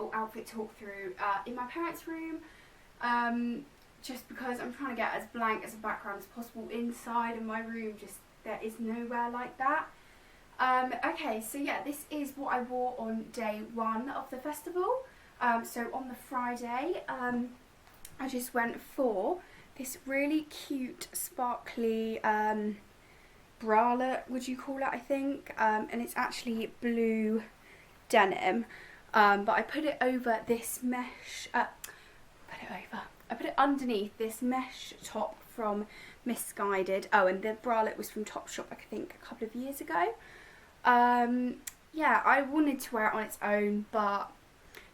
little outfit talk through in my parents' room, just because I'm trying to get as blank as a background as possible inside of my room. Just there is nowhere like that. Okay, so yeah, this is what I wore on day 1 of the festival. So on the Friday, I just went for this really cute, sparkly bralette, would you call it, I think, and it's actually blue denim, but I put it over this mesh, I put it underneath this mesh top from Misguided. Oh, and the bralette was from Topshop, I think, a couple of years ago. Yeah, I wanted to wear it on its own, but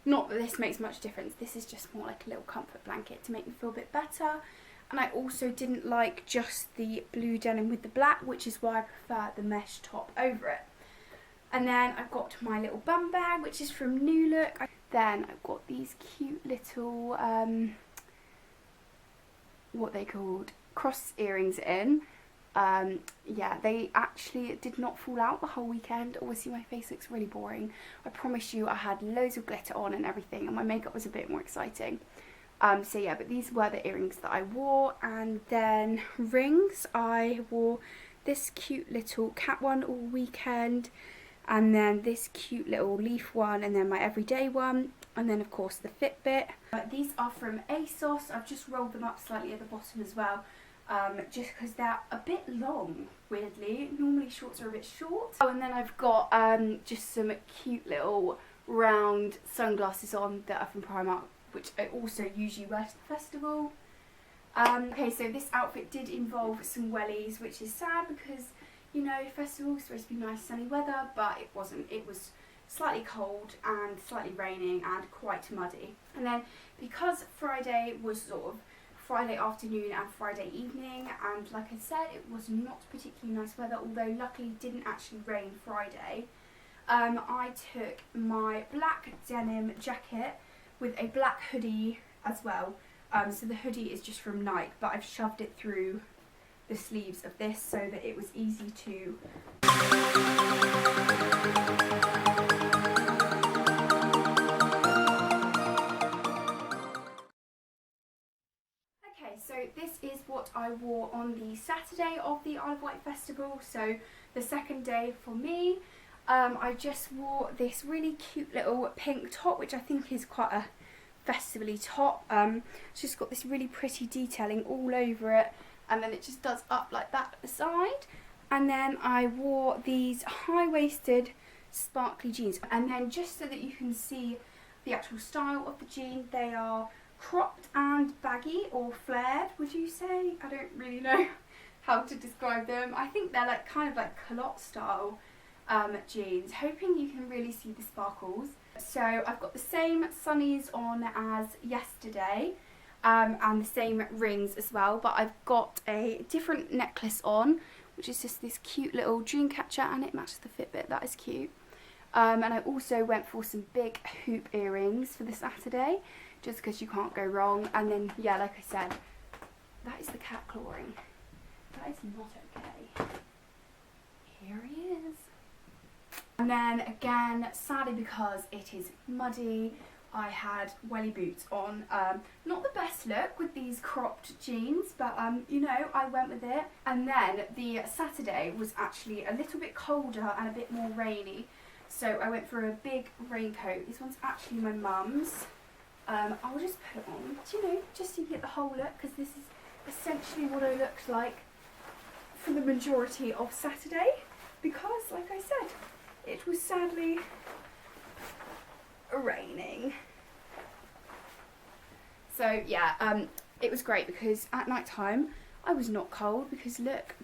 not that this makes much difference. This is just more like a little comfort blanket to make me feel a bit better. And I also didn't like just the blue denim with the black, which is why I prefer the mesh top over it. And then I've got my little bum bag, which is from New Look. Then I've got these cute little, what they called, cross earrings in. Yeah, they actually did not fall out the whole weekend. Obviously my face looks really boring. I promise you I had loads of glitter on and everything, and my makeup was a bit more exciting. So yeah, but these were the earrings that I wore. And then rings, I wore this cute little cat one all weekend, and then this cute little leaf one, and then my everyday one, and then of course the Fitbit. These are from ASOS. I've just rolled them up slightly at the bottom as well, just because they're a bit long, weirdly. Normally shorts are a bit short. Oh, and then I've got just some cute little round sunglasses on that are from Primark, which I also usually wear to the festival. Okay, so this outfit did involve some wellies, which is sad because, you know, festival's supposed to be nice sunny weather, but it wasn't. It was slightly cold and slightly raining and quite muddy. And then because Friday was sort of Friday afternoon and Friday evening, and like I said, it was not particularly nice weather, although luckily it didn't actually rain Friday. I took my black denim jacket with a black hoodie as well. So the hoodie is just from Nike, but I've shoved it through the sleeves of this so that it was easy to so this is what I wore on the Saturday of the Isle of Wight festival, so the second day for me. I just wore this really cute little pink top, which I think is quite a festivally top. It's just got this really pretty detailing all over it, and then it just does up like that at the side. And then I wore these high-waisted sparkly jeans, and then just so that you can see the actual style of the jean, they are cropped and baggy, or flared, would you say? I don't really know how to describe them. I think they're like kind of like culotte style jeans, hoping you can really see the sparkles. So I've got the same sunnies on as yesterday, and the same rings as well, but I've got a different necklace on, which is just this cute little dream catcher, and it matches the Fitbit. That is cute. And I also went for some big hoop earrings for the Saturday, just because you can't go wrong. And then, yeah, like I said, that is the cat clawing. That is not okay. Here he is. And then again, sadly, because it is muddy, I had welly boots on. Not the best look with these cropped jeans, but you know, I went with it. And then the Saturday was actually a little bit colder and a bit more rainy, so I went for a big raincoat. This one's actually my mum's. I'll just put it on, you know, just so you get the whole look, because this is essentially what I looked like for the majority of Saturday, because, like I said, it was sadly raining. So yeah, it was great because at night time I was not cold, because look.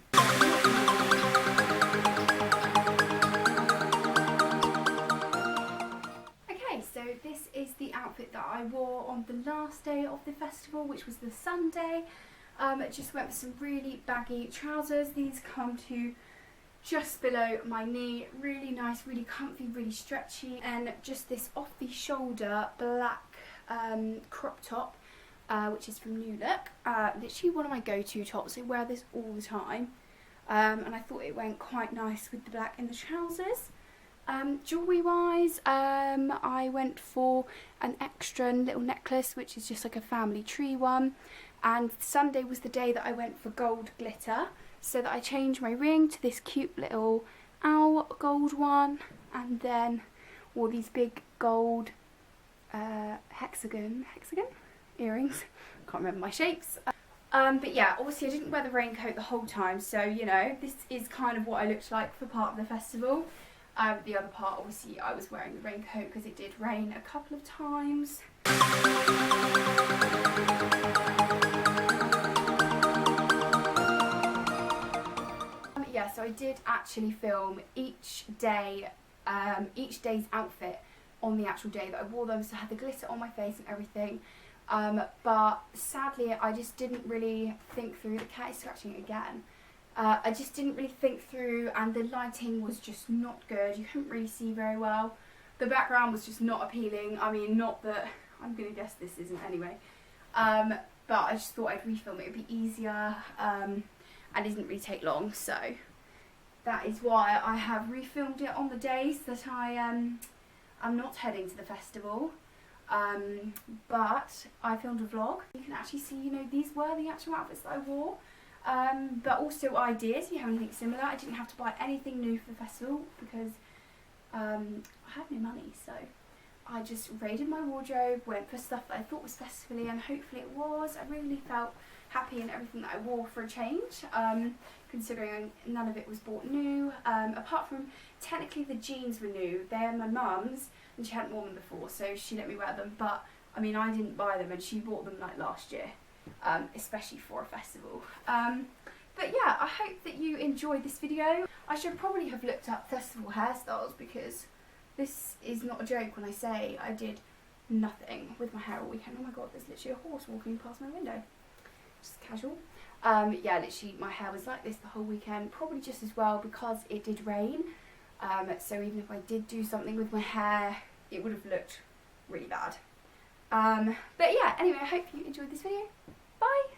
So this is the outfit that I wore on the last day of the festival, which was the Sunday. Just went with some really baggy trousers. These come to just below my knee. Really nice, really comfy, really stretchy. And just this off the shoulder black crop top, which is from New Look. Literally one of my go-to tops. I wear this all the time. And I thought it went quite nice with the black in the trousers. Jewellery wise, I went for an extra little necklace, which is just like a family tree one, and Sunday was the day that I went for gold glitter, so that I changed my ring to this cute little owl gold one, and then all these big gold hexagon earrings. Can't remember my shapes. But yeah, obviously I didn't wear the raincoat the whole time, so you know, this is kind of what I looked like for part of the festival. The other part, obviously, I was wearing the raincoat because it did rain a couple of times. Yeah, so I did actually film each day's outfit on the actual day that I wore them, so I had the glitter on my face and everything. But sadly, I just didn't really think through. The cat is scratching again. I just didn't really think through, and the lighting was just not good. You couldn't really see very well. The background was just not appealing. I mean, not that I'm gonna guess this isn't anyway. But I just thought I'd refilm it. It'd be easier, and it didn't really take long. So that is why I have refilmed it on the days that I'm not heading to the festival. But I filmed a vlog. You can actually see, you know, these were the actual outfits that I wore. But also ideas, if you have anything similar. I didn't have to buy anything new for the festival because I had no money, so I just raided my wardrobe, went for stuff that I thought was festively, and hopefully it was. I really felt happy in everything that I wore for a change, considering none of it was bought new, apart from technically the jeans were new. They're my mum's and she hadn't worn them before, so she let me wear them, but I mean, I didn't buy them and she bought them like last year. Especially for a festival. But yeah, I hope that you enjoyed this video. I should probably have looked up festival hairstyles because this is not a joke when I say I did nothing with my hair all weekend. Oh my god, there's literally a horse walking past my window. Just casual. Yeah, literally my hair was like this the whole weekend, probably just as well because it did rain. So even if I did do something with my hair, it would have looked really bad. But yeah, anyway, I hope you enjoyed this video. Bye!